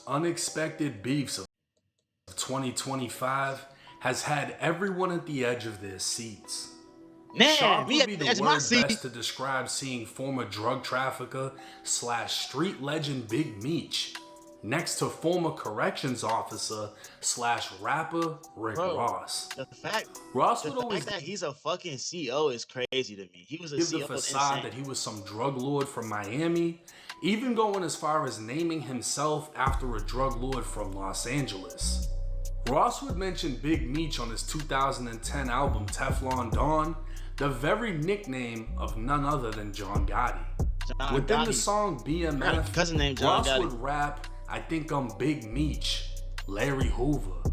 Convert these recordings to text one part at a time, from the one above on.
unexpected beefs of 2025 has had everyone at the edge of their seats. Man, Shocked me would at be the the edge of my word best seat. to describe seeing former drug trafficker slash street legend Big Meech next to former corrections officer slash rapper Rick Bro, Ross. the fact Ross the would fact always that he's a fucking CEO is crazy to me. He was a give the CEO is facade insane. that he was some drug lord from Miami, even going as far as naming himself after a drug lord from Los Angeles. Ross would mention Big Meech on his 2010 album Teflon Don, the very nickname of none other than John Gotti. John Within the Gotti. song I got a BMF, cousin named John Ross Gotti. would rap, "I think I'm Big Meech, Larry Hoover."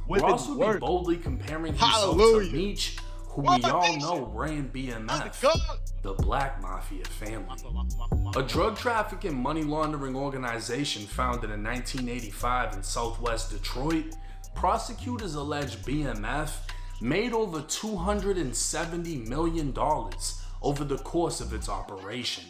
Whipping Ross would be work. boldly comparing himself Hallelujah. to Meech, who What we all nation? know ran BMF, God. the Black Mafia family. A drug trafficking money laundering organization founded in 1985 in southwest Detroit, prosecutors allege BMF made over $270 million over the course of its operation.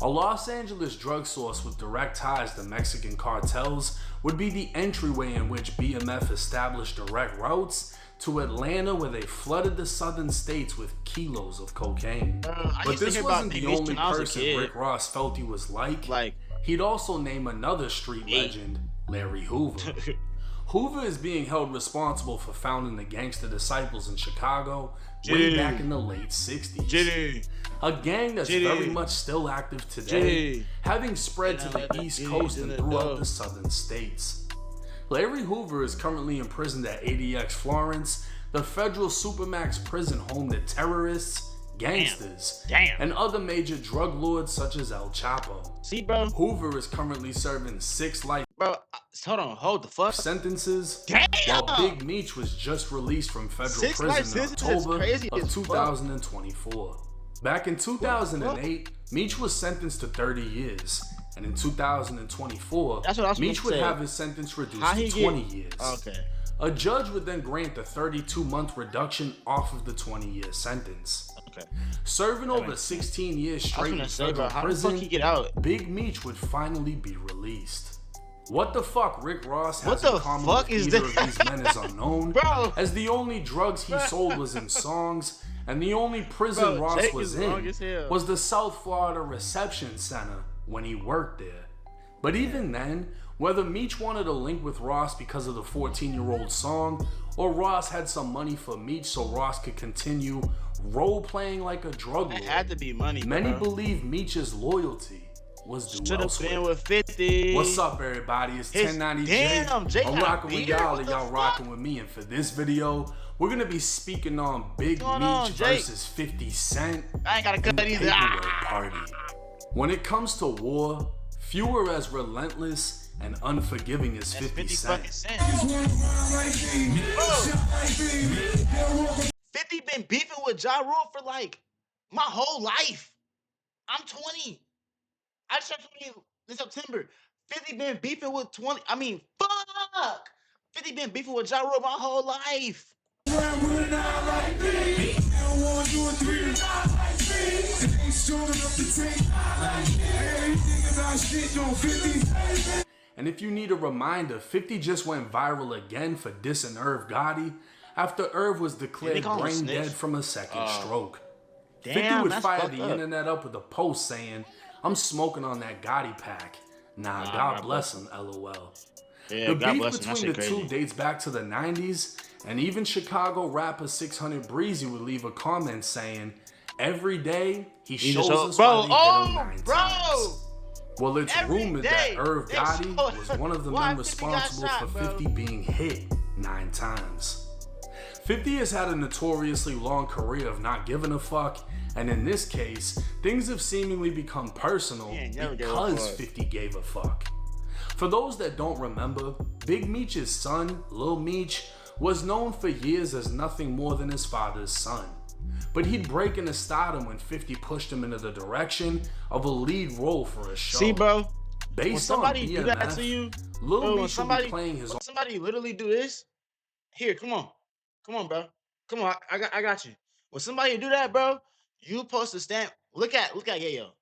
A Los Angeles drug source with direct ties to Mexican cartels would be the entryway in which BMF established direct routes to Atlanta, where they flooded the southern states with kilos of cocaine. I But used to this hear about wasn't Big the Meech only when I was a person kid. Rick Ross felt he was like. He'd also name another street legend, Larry Hoover. Hoover is being held responsible for founding the Gangster Disciples in Chicago way back in the late 60s. A gang that's very much still active today, having spread to the East Coast and throughout the southern states. Larry Hoover is currently imprisoned at ADX Florence, the federal supermax prison home to terrorists, gangsters, and other major drug lords such as El Chapo. See, bro? Hoover is currently serving 6 life hold the fuck sentences, Damn! while Big Meech was just released from federal prison in October of 2024. Back in 2008, Meech was sentenced to 30 years, and in 2024, Meech would have his sentence reduced to 20 years. A judge would then grant a 32-month reduction off of the 20-year sentence. Serving over 16 years straight in federal prison, Big Meech would finally be released. What the fuck Rick Ross has in common with either of these men is unknown, as the only drugs he sold was in songs, and the only prison Ross was in was the South Florida Reception Center when he worked there. But even then, whether Meech wanted a link with Ross because of the 14-year-old song, or Ross had some money for Meech so Ross could continue role-playing like a drug lord, it had to be money, many bro. believe Meech's loyalty was due Should've elsewhere. been with 50. What's up, everybody? It's 1090 Damn, Jay I'm got a rocking with beard? y'all, What and the y'all fuck? rocking with me. And for this video, we're gonna be speaking on Big Meech versus 50 Cent I ain't got a and cut the either. Paperweight Party. When it comes to war, few are as relentless and unforgiving as 50 Cent. 50 been beefing with Ja Rule for like my whole life. I'm 20. I just turned 20 in September. 50 been beefing with 20. I mean, fuck. 50 been beefing with Ja Rule my whole life. And if you need a reminder, 50 just went viral again for dissing Irv Gotti after Irv was declared brain dead from a second stroke. 50 would fire the internet up with a post saying, "I'm smoking on that Gotti pack. Nah, God bless him, LOL." Yeah, The God beef bless him. between the two dates back to the 90s, and even Chicago rapper 600 Breezy would leave a comment saying, "Every day he shows us why they hit him 9 times." Well, it's rumored that Irv Gotti was one of the men responsible for 50 being hit 9 times. 50 has had a notoriously long career of not giving a fuck, and in this case, things have seemingly become personal because 50 gave a fuck. For those that don't remember, Big Meech's son, Lil Meech, was known for years as nothing more than his father's son. But he'd break into stardom when 50 pushed him into the direction of a lead role for a show. See, bro, based when somebody on do that to you, Lil when Meech will be playing his own. somebody literally do this, here, come on, bro, come on, I got you. When somebody do that, bro, you supposed to stand. Look at Yayo.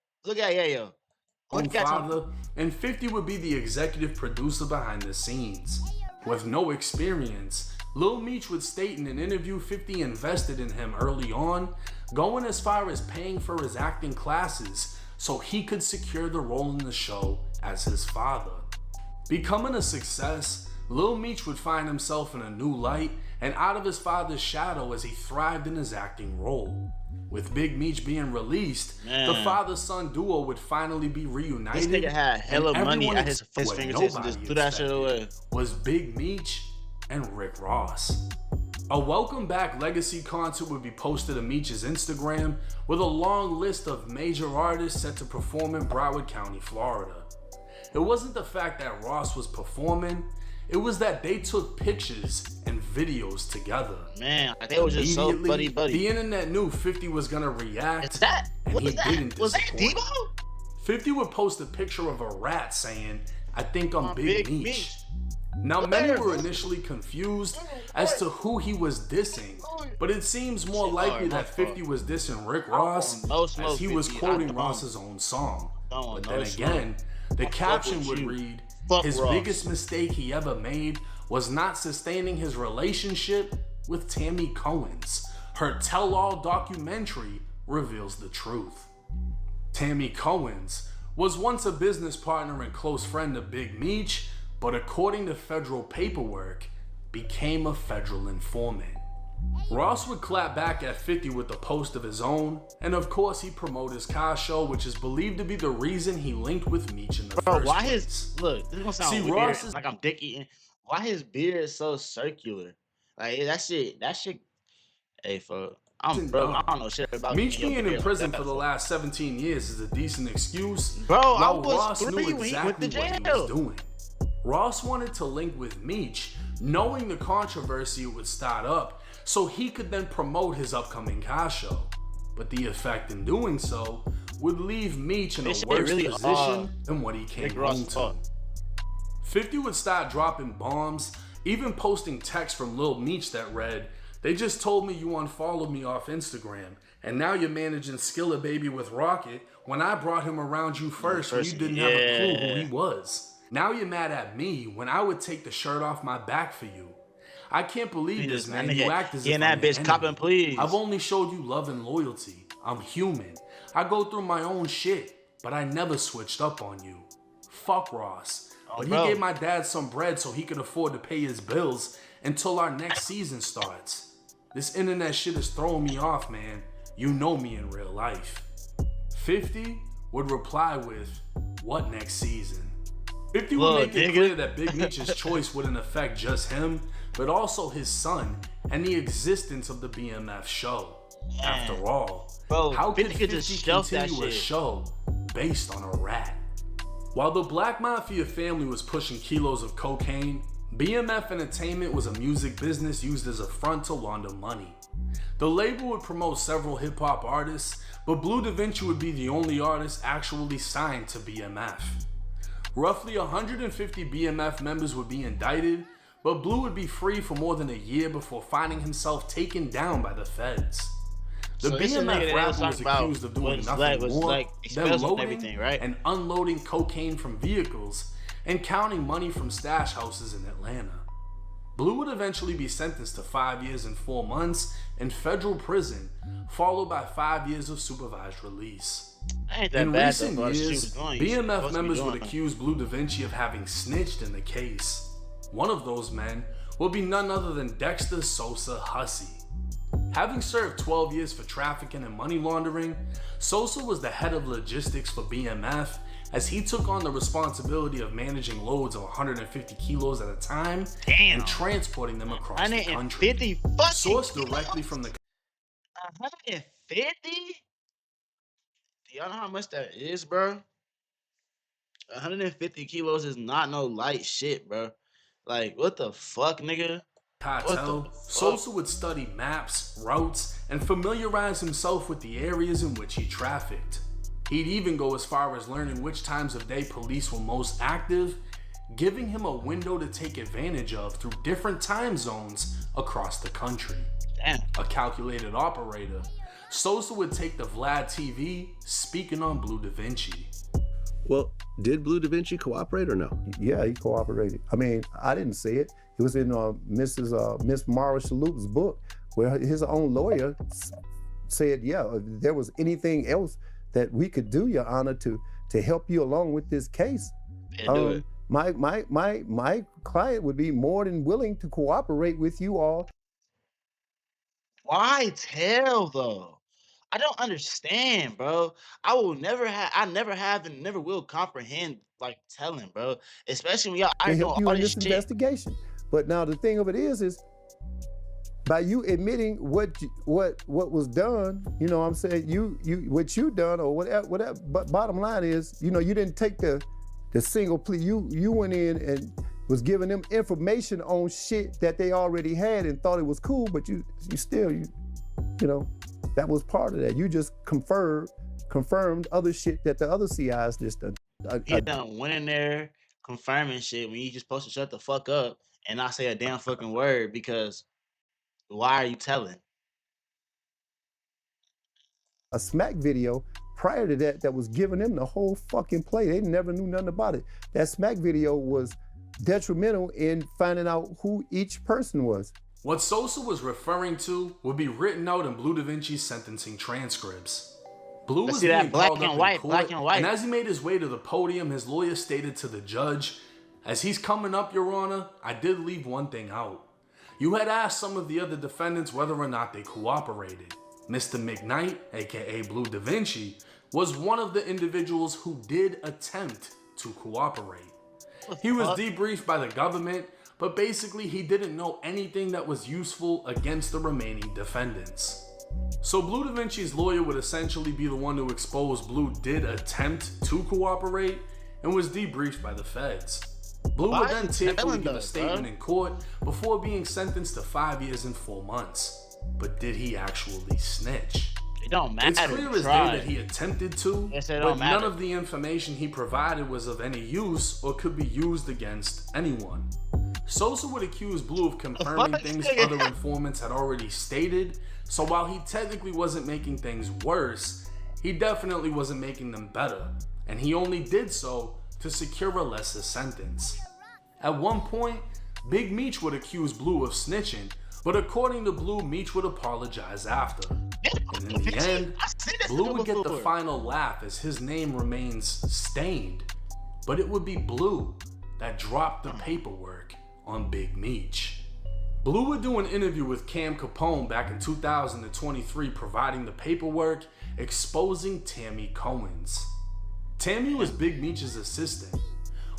own father, and 50 would be the executive producer behind the scenes. With no experience, Lil Meech would state in an interview 50 invested in him early on, going as far as paying for his acting classes so he could secure the role in the show as his father. Becoming a success, Lil Meech would find himself in a new light and out of his father's shadow as he thrived in his acting role. With Big Meech being released, the father-son duo would finally be reunited. This nigga had hella money at his fingertips and just threw that shit away. Was Big Meech and Rick Ross. A welcome back legacy concert would be posted on Meech's Instagram with a long list of major artists set to perform in Broward County, Florida. It wasn't the fact that Ross was performing, it was that they took pictures and videos together. Man, they were just so buddy. The internet knew 50 was gonna react. Is that? And what he is that? didn't Was that disappoint. Debo? 50 would post a picture of a rat saying, "I think I'm Big Meech." Now, many were initially confused as to who he was dissing, but it seems more likely that 50 was dissing Rick Ross as he was quoting Ross's own song. But then again, the caption would read, his biggest mistake he ever made was not sustaining his relationship with Tammy Cohen's. Her tell-all documentary reveals the truth. Tammy Cohen's was once a business partner and close friend of Big Meech, but according to federal paperwork, became a federal informant. Ross would clap back at 50 with a post of his own, and of course he promoted his car show, which is believed to be the reason he linked with Meech in the first place. Look, this is gonna sound weird, Ross is, like I'm dick eating. Why his beard is so circular? Like that shit, hey fuck. I don't know shit about Meech being in prison for the last 17 years is a decent excuse. Bro, I was Ross 3 knew when he went to exactly jail. what he was doing. Ross wanted to link with Meech, knowing the controversy would start up, so he could then promote his upcoming car show. But the effect in doing so would leave Meech in a worse position than what he came home to. 50 would start dropping bombs, even posting texts from Lil Meech that read, "They just told me you unfollowed me off Instagram, and now you're managing Skilla Baby with Rocket when I brought him around you first when you didn't have a clue who he was. Now you're mad at me when I would take the shirt off my back for you. I can't believe this, man. You act as if I'm that bitch copping, please. I've only showed you love and loyalty. I'm human. I go through my own shit, but I never switched up on you. Fuck Ross. But he gave my dad some bread so he could afford to pay his bills until our next season starts. This internet shit is throwing me off, man. You know me in real life." 50 would reply with, "What next season?" 50 would make it clear that Big Meech's choice wouldn't affect just him, but also his son and the existence of the BMF show. After all, how could 50 continue a show based on a rat? While the Black Mafia family was pushing kilos of cocaine, BMF Entertainment was a music business used as a front to launder money. The label would promote several hip-hop artists, but Blue Da Vinci would be the only artist actually signed to BMF. Roughly 150 BMF members would be indicted, but Blue would be free for more than a year before finding himself taken down by the feds. The BMF rapper was accused of doing nothing more than loading and unloading cocaine from vehicles and counting money from stash houses in Atlanta. Blue would eventually be sentenced to 5 years and 4 months in federal prison, followed by 5 years of supervised release. In recent years, BMF members would accuse Blue Da Vinci of having snitched in the case. One of those men would be none other than Dexter Sosa Hussey. Having served 12 years for trafficking and money laundering, Sosa was the head of logistics for BMF as he took on the responsibility of managing loads of 150 kilos at a time and transporting them across the country. Sourced directly from the 150? Do y'all know how much that is, bro? 150 kilos is not no light shit, bro. Like, what the fuck, nigga? Cartel, Sosa would study maps, routes, and familiarize himself with the areas in which he trafficked. He'd even go as far as learning which times of day police were most active, giving him a window to take advantage of through different time zones across the country. Damn. A calculated operator, Sosa would take the Vlad TV speaking on Blue Da Vinci. Well, did Blue Da Vinci cooperate or no? Yeah, he cooperated. I mean, I didn't say it. It was in Miss Mara Shalhoub's book, where his own lawyer said, yeah, if there was anything else that we could do, Your Honor, to help you along with this case, my client would be more than willing to cooperate with you all. Why tell though? I don't understand, bro. I never have and never will comprehend like telling, bro. Especially when y'all to doing help you all in this this shit. investigation. But now the thing of it is by you admitting what was done, you know what I'm saying, you what you done or whatever, but bottom line is, you know, you didn't take the single plea. You went in and was giving them information on shit that they already had and thought it was cool, but you still, you know, that was part of that. You just confirmed other shit that the other CIs just done. He done went in there confirming shit when you just supposed to shut the fuck up and not say a damn fucking word, because why are you telling? A smack video prior to that was giving them the whole fucking play. They never knew nothing about it. That smack video was detrimental in finding out who each person was. What Sosa was referring to would be written out in Blue Da Vinci's sentencing transcripts. Blue was being called up in court, and as he made his way to the podium, his lawyer stated to the judge, "As he's coming up, Your Honor, I did leave one thing out. You had asked some of the other defendants whether or not they cooperated. Mr. McKnight, aka Blue Da Vinci, was one of the individuals who did attempt to cooperate. He was debriefed by the government, but basically he didn't know anything that was useful against the remaining defendants." So Blue Da Vinci's lawyer would essentially be the one to expose Blue did attempt to cooperate and was debriefed by the feds. Blue would then tearfully give a statement in court before being sentenced to 5 years and 4 months. But did he actually snitch? It don't matter. It's clear as day that he attempted to, but none of the information he provided was of any use or could be used against anyone. Sosa would accuse Blue of confirming things other informants had already stated, so while he technically wasn't making things worse, he definitely wasn't making them better, and he only did so to secure a lesser sentence. At one point, Big Meech would accuse Blue of snitching, but according to Blue, Meech would apologize after. And in the end, Blue would get the final laugh as his name remains stained, but it would be Blue that dropped the paperwork on Big Meech. Blue would do an interview with Cam Capone back in 2023 providing the paperwork exposing Tammy Cohen's. Tammy was Big Meech's assistant.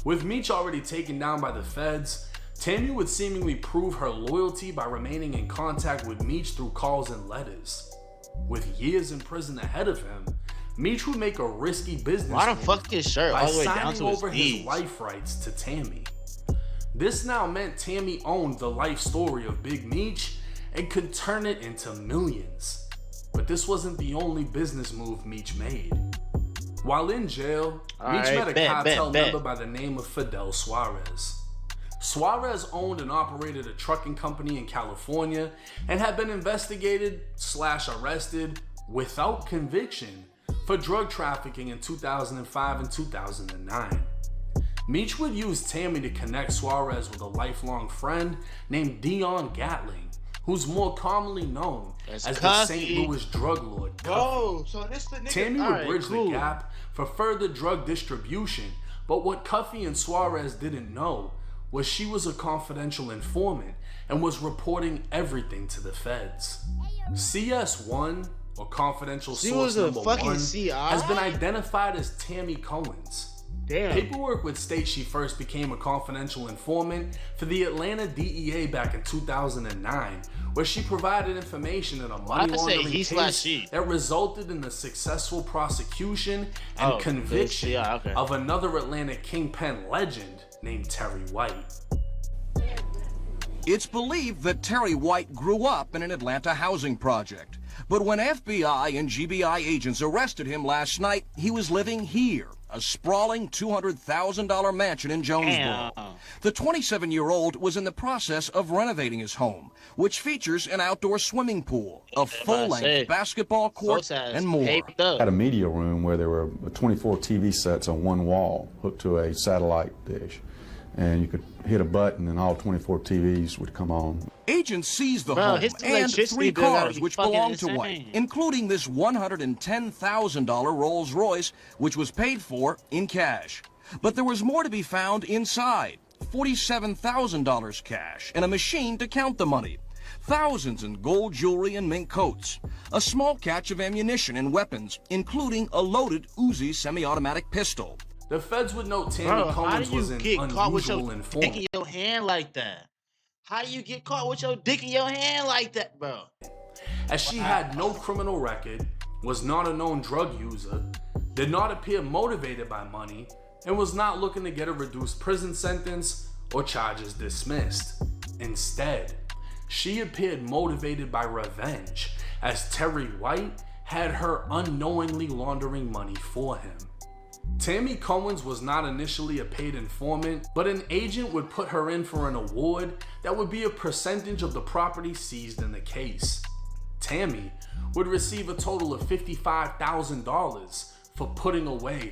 With Meech already taken down by the feds, Tammy would seemingly prove her loyalty by remaining in contact with Meech through calls and letters. With years in prison ahead of him, Meech would make a risky business Why the fuck his shirt by all the way down signing to his over knees? his life rights to Tammy. This now meant Tammy owned the life story of Big Meech and could turn it into millions. But this wasn't the only business move Meech made. While in jail, Meech met a cartel member by the name of Fidel Suarez. Suarez owned and operated a trucking company in California and had been investigated/arrested without conviction for drug trafficking in 2005 and 2009. Meech would use Tammy to connect Suarez with a lifelong friend named Dion Gatling, who's more commonly known as the St. Louis drug lord. Bro, so this the nigga. Tammy would bridge the gap for further drug distribution, but what Cuffy and Suarez didn't know was she was a confidential informant and was reporting everything to the feds. CS1, or confidential source number 1, has been identified as Tammy Cohen's. Damn. Paperwork would state she first became a confidential informant for the Atlanta DEA back in 2009, where she provided information in a money laundering case that resulted in the successful prosecution and conviction of another Atlanta kingpin legend named Terry White. It's believed that Terry White grew up in an Atlanta housing project. But when FBI and GBI agents arrested him last night, he was living here, a sprawling $200,000 mansion in Jonesboro. Damn. The 27-year-old was in the process of renovating his home, which features an outdoor swimming pool, a full-length basketball court, and more. Had a media room where there were 24 TV sets on one wall hooked to a satellite dish. And you could hit a button and all 24 TVs would come on. Agents seized the home and 3 cars which belonged to White, including this $110,000 Rolls Royce, which was paid for in cash. But there was more to be found inside, $47,000 cash and a machine to count the money, thousands in gold jewelry and mink coats, a small catch of ammunition and weapons, including a loaded Uzi semi-automatic pistol. The feds would note Tammy Combs was an unusual informant. Dick in your hand like that? How do you get caught with your dick in your hand like that, bro? As she had no criminal record, was not a known drug user, did not appear motivated by money, and was not looking to get a reduced prison sentence or charges dismissed. Instead, she appeared motivated by revenge, as Terry White had her unknowingly laundering money for him. Tammy Combs was not initially a paid informant, but an agent would put her in for an award that would be a percentage of the property seized in the case. Tammy would receive a total of $55,000 for putting away.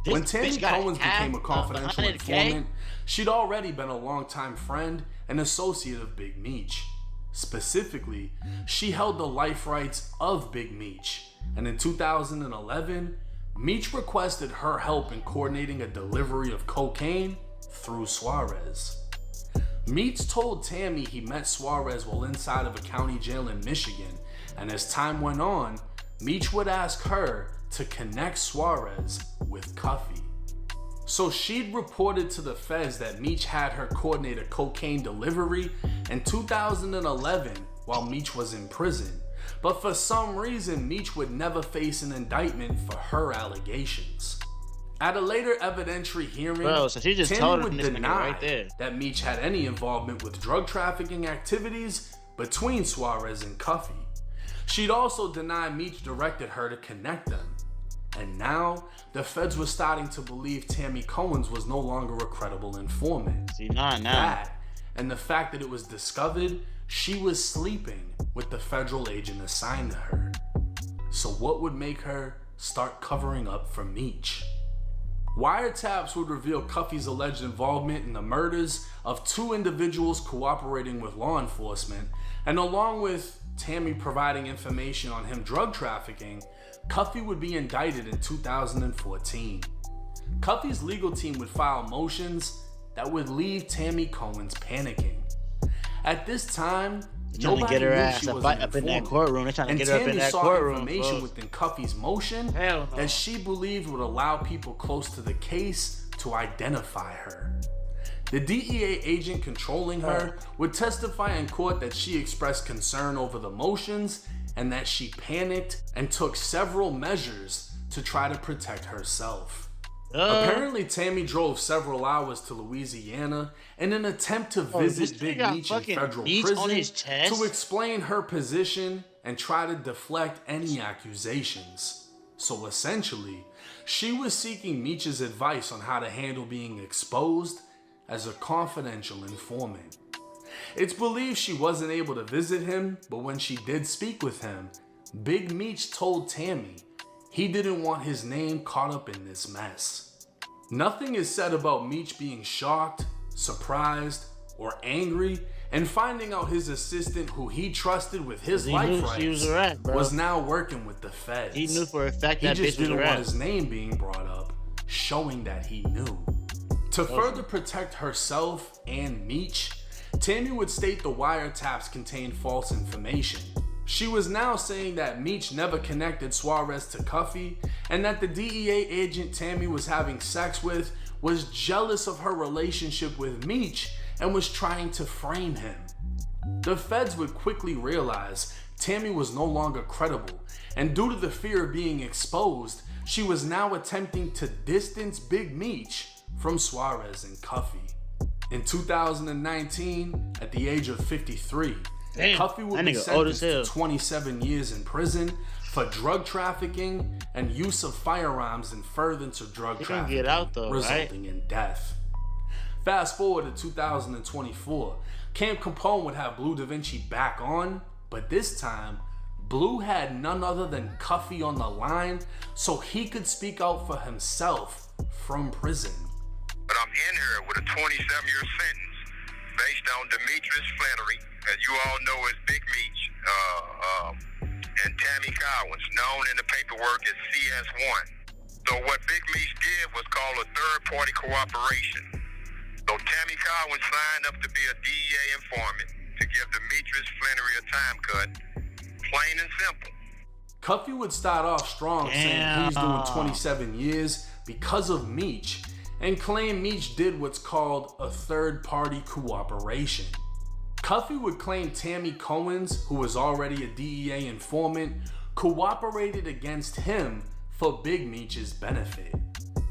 When Tammy Combs became a confidential informant, she'd already been a longtime friend and associate of Big Meech. Specifically, she held the life rights of Big Meech, and in 2011, Meech requested her help in coordinating a delivery of cocaine through Suarez. Meech told Tammy he met Suarez while inside of a county jail in Michigan, and as time went on, Meech would ask her to connect Suarez with Cuffy. So she'd reported to the feds that Meech had her coordinate a cocaine delivery in 2011 while Meech was in prison. But for some reason, Meech would never face an indictment for her allegations. At a later evidentiary hearing, Tammy would deny that Meech had any involvement with drug trafficking activities between Suarez and Cuffy. She'd also deny Meech directed her to connect them. And now, the feds were starting to believe Tammy Combs was no longer a credible informant. That, and the fact that it was discovered she was sleeping with the federal agent assigned to her. So what would make her start covering up for Meech? Wiretaps would reveal Cuffy's alleged involvement in the murders of 2 individuals cooperating with law enforcement, and along with Tammy providing information on him drug trafficking, Cuffy would be indicted in 2014. Cuffy's legal team would file motions that would leave Tammy Combs panicking. At this time, nobody knew she was an informant, and Tammy saw information within Cuffy's motion that she believed would allow people close to the case to identify her. The DEA agent controlling her would testify in court that she expressed concern over the motions and that she panicked and took several measures to try to protect herself. Apparently, Tammy drove several hours to Louisiana in an attempt to visit Big Meech in federal prison to explain her position and try to deflect any accusations. So essentially, she was seeking Meech's advice on how to handle being exposed as a confidential informant. It's believed she wasn't able to visit him, but when she did speak with him, Big Meech told Tammy he didn't want his name caught up in this mess. Nothing is said about Meech being shocked, surprised, or angry, and finding out his assistant, who he trusted with his life rights, was now working with the feds. He knew for a fact that he just didn't want his name being brought up, showing that he knew. To further protect herself and Meech, Tammy would state the wiretaps contained false information. She was now saying that Meech never connected Suarez to Cuffy, and that the DEA agent Tammy was having sex with was jealous of her relationship with Meech and was trying to frame him. The feds would quickly realize Tammy was no longer credible, and due to the fear of being exposed, she was now attempting to distance Big Meech from Suarez and Cuffy. In 2019, at the age of 53, Damn, Cuffy would be sentenced to 27 years in prison for drug trafficking and use of firearms in furtherance of drug trafficking, get out though, resulting in death. Fast forward to 2024, Camp Capone would have Blue Da Vinci back on, but this time, Blue had none other than Cuffy on the line so he could speak out for himself from prison. But I'm in here with a 27-year sentence based on Demetrius Flannery, as you all know as Big Meech, and Tammy Collins, known in the paperwork as CS1. So what Big Meech did was call a third-party cooperation. So Tammy Collins signed up to be a DEA informant to give Demetrius Flannery a time cut, plain and simple. Cuffy would start off strong, saying he's doing 27 years because of Meech, and claim Meech did what's called a third-party cooperation. Cuffy would claim Tammy Cohen's, who was already a DEA informant, cooperated against him for Big Meech's benefit.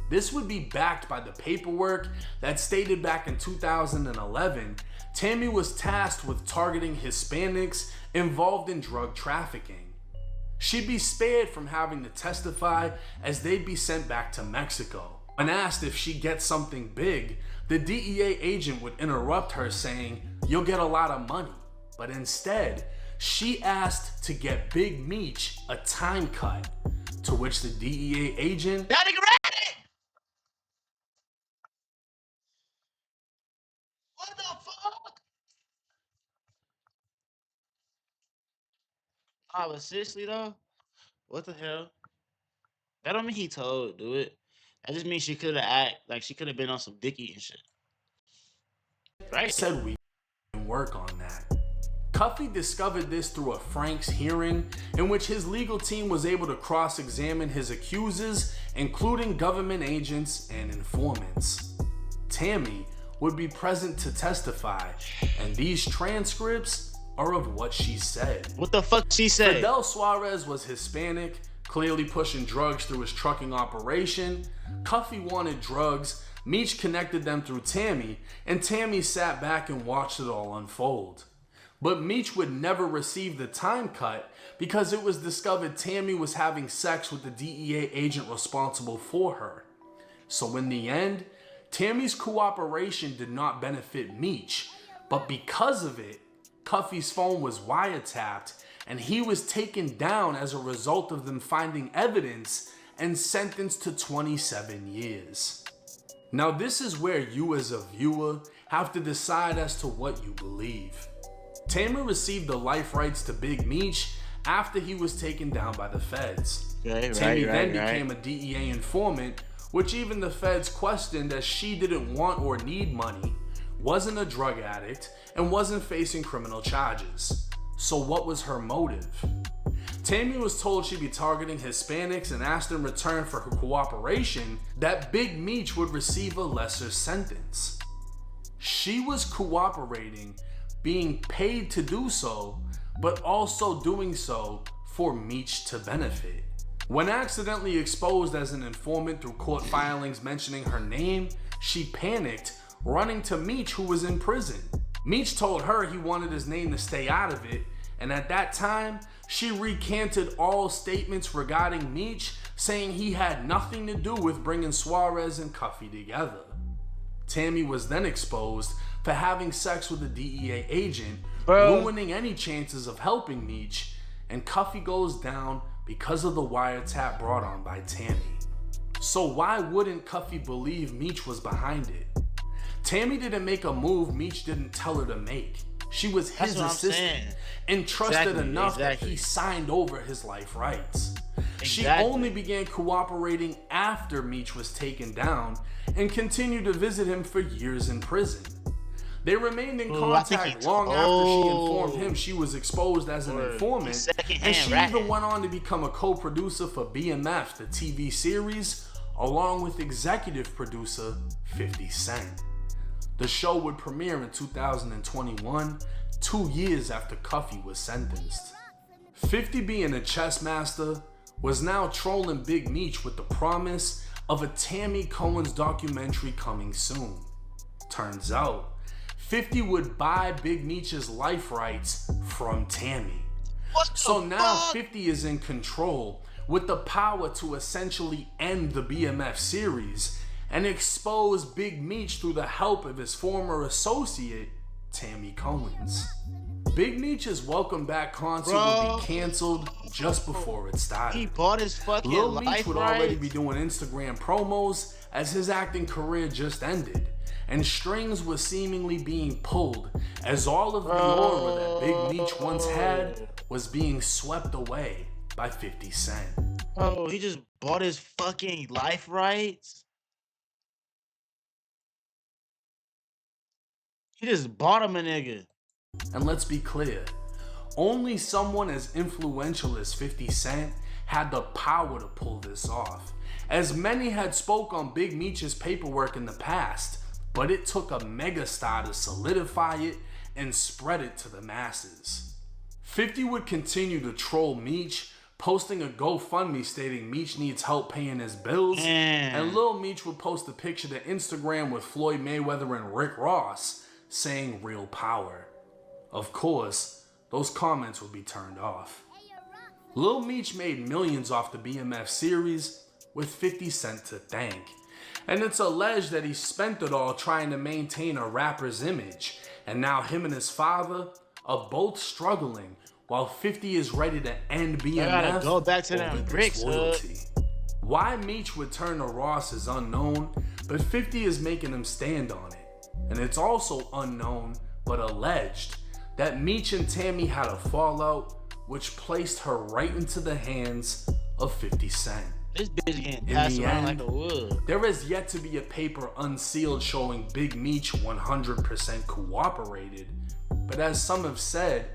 This would be backed by the paperwork that stated back in 2011, Tammy was tasked with targeting Hispanics involved in drug trafficking. She'd be spared from having to testify as they'd be sent back to Mexico. When asked if she gets something big, the DEA agent would interrupt her saying, "You'll get a lot of money." But instead, she asked to get Big Meech a time cut, to which the DEA agent What the fuck? But seriously though, what the hell? That don't mean he told her to do it. That just means she could have act like she could have been on some dicky and shit. Right? Said we can work on that. Cuffy discovered this through a Frank's hearing in which his legal team was able to cross-examine his accusers, including government agents and informants. Tammy would be present to testify, and these transcripts are of what she said. What the fuck she said? Fidel Suarez was Hispanic, clearly pushing drugs through his trucking operation. Cuffy wanted drugs, Meech connected them through Tammy, and Tammy sat back and watched it all unfold. But Meech would never receive the time cut because it was discovered Tammy was having sex with the DEA agent responsible for her. So in the end, Tammy's cooperation did not benefit Meech, but because of it, Cuffy's phone was wiretapped and he was taken down as a result of them finding evidence and sentenced to 27 years. Now this is where you as a viewer have to decide as to what you believe. Tammy received the life rights to Big Meech after he was taken down by the feds. Tammy then became a DEA informant, which even the feds questioned as she didn't want or need money, wasn't a drug addict, and wasn't facing criminal charges. So what was her motive? Tammy was told she'd be targeting Hispanics and asked in return for her cooperation that Big Meech would receive a lesser sentence. She was cooperating, being paid to do so, but also doing so for Meech to benefit. When accidentally exposed as an informant through court filings mentioning her name, she panicked, running to Meech, who was in prison. Meech told her he wanted his name to stay out of it, and at that time, she recanted all statements regarding Meech, saying he had nothing to do with bringing Suarez and Cuffy together. Tammy was then exposed for having sex with a DEA agent, ruining any chances of helping Meech, and Cuffy goes down because of the wiretap brought on by Tammy. So why wouldn't Cuffy believe Meech was behind it? Tammy didn't make a move Meech didn't tell her to make. She was his assistant and trusted enough that he signed over his life rights. She only began cooperating after Meech was taken down and continued to visit him for years in prison. They remained in contact long after she informed him she was exposed as an informant, and she even went on to become a co-producer for BMF, the TV series, along with executive producer 50 Cent. The show would premiere in 2021, 2 years after Cuffy was sentenced. 50, being a chess master, was now trolling Big Meech with the promise of a Tammy Cohen's documentary coming soon. Turns out, 50 would buy Big Meech's life rights from Tammy. So now 50 is in control with the power to essentially end the BMF series and expose Big Meech through the help of his former associate, Tammy Cohen's. Big Meech's Welcome Back concert would be canceled just before it started. He bought his fucking Lil life Meech would already be doing Instagram promos as his acting career just ended, and strings were seemingly being pulled as all of the aura that Big Meech once had was being swept away by 50 Cent. Oh, he just bought his fucking life rights? He just bought him a nigga. And let's be clear, only someone as influential as 50 Cent had the power to pull this off, as many had spoke on Big Meech's paperwork in the past, but it took a megastar to solidify it and spread it to the masses. 50 would continue to troll Meech, posting a GoFundMe stating Meech needs help paying his bills, and Lil Meech would post a picture to Instagram with Floyd Mayweather and Rick Ross saying real power. Of course, those comments would be turned off. Lil Meech made millions off the BMF series with 50 Cent to thank. And it's alleged that he spent it all trying to maintain a rapper's image, and now him and his father are both struggling while 50 is ready to end BMF. I gotta go back to them bricks, loyalty. Why Meech would turn to Ross is unknown, but 50 is making him stand on it. And it's also unknown, but alleged, that Meech and Tammy had a fallout which placed her right into the hands of 50 Cent. This bitch getting passed around like a wood. There has yet to be a paper unsealed showing Big Meech 100% cooperated, but as some have said,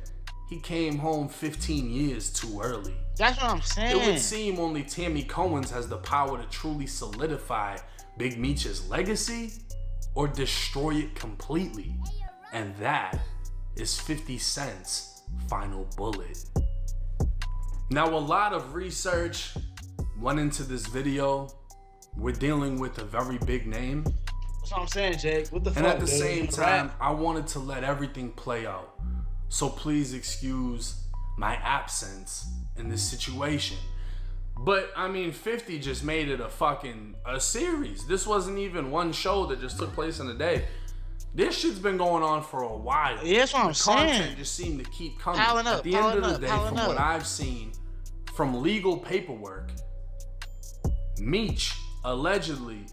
he came home 15 years too early. That's what I'm saying. It would seem only Tammy Cohen's has the power to truly solidify Big Meech's legacy or destroy it completely, and that is 50 Cent's final bullet. Now, a lot of research went into this video. We're dealing with a very big name. That's what I'm saying, Jake. What the fuck? And at the same time, I wanted to let everything play out. So please excuse my absence in this situation. But I mean, 50 just made it a series. This wasn't even one show that just took place in a day. This shit's been going on for a while. Yeah, that's what I'm saying. Content just seemed to keep coming. At the end of the day, from what I've seen from legal paperwork, Meech allegedly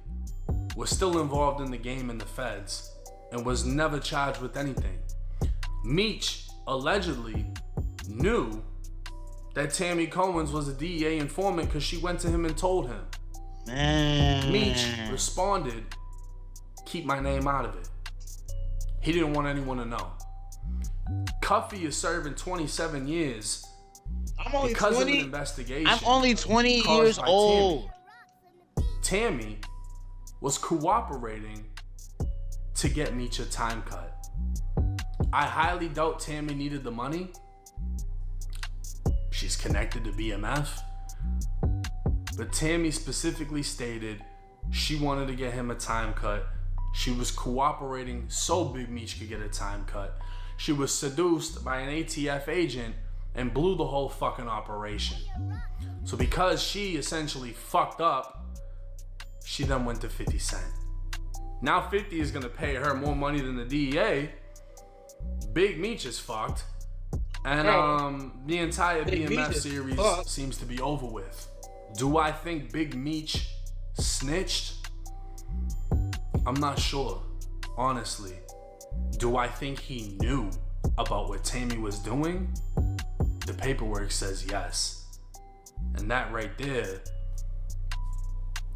was still involved in the game in the feds and was never charged with anything. Meech allegedly knew that Tammy Cohen's was a DEA informant because she went to him and told him. Meech responded, "Keep my name out of it." He didn't want anyone to know. Cuffy is serving 27 years because of an investigation. I'm only 20 years old. Tammy was cooperating to get Meech a time cut. I highly doubt Tammy needed the money. She's connected to BMF. But Tammy specifically stated she wanted to get him a time cut. She was cooperating so Big Meech could get a time cut. She was seduced by an ATF agent and blew the whole fucking operation. So because she essentially fucked up, she then went to 50 Cent. Now 50 is gonna pay her more money than the DEA. Big Meech is fucked. And the entire BMF series seems to be over with. Do I think Big Meech snitched? I'm not sure, honestly. Do I think he knew about what Tammy was doing? The paperwork says yes. And that right there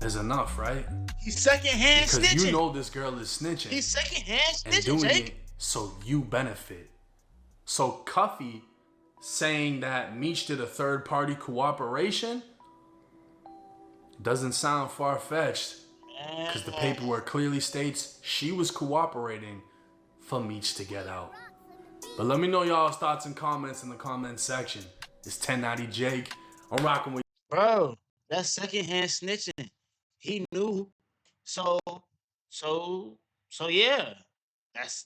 is enough, right? He's secondhand snitching. Because you know this girl is snitching. He's secondhand snitching, and doing Jake. it so you benefit. So Cuffy saying that Meech did a third-party cooperation doesn't sound far-fetched, because the paperwork clearly states she was cooperating for Meech to get out. But let me know y'all's thoughts and comments in the comments section. It's 1090 Jake. I'm rocking with you. Bro, that's secondhand snitching. He knew. So yeah. That's,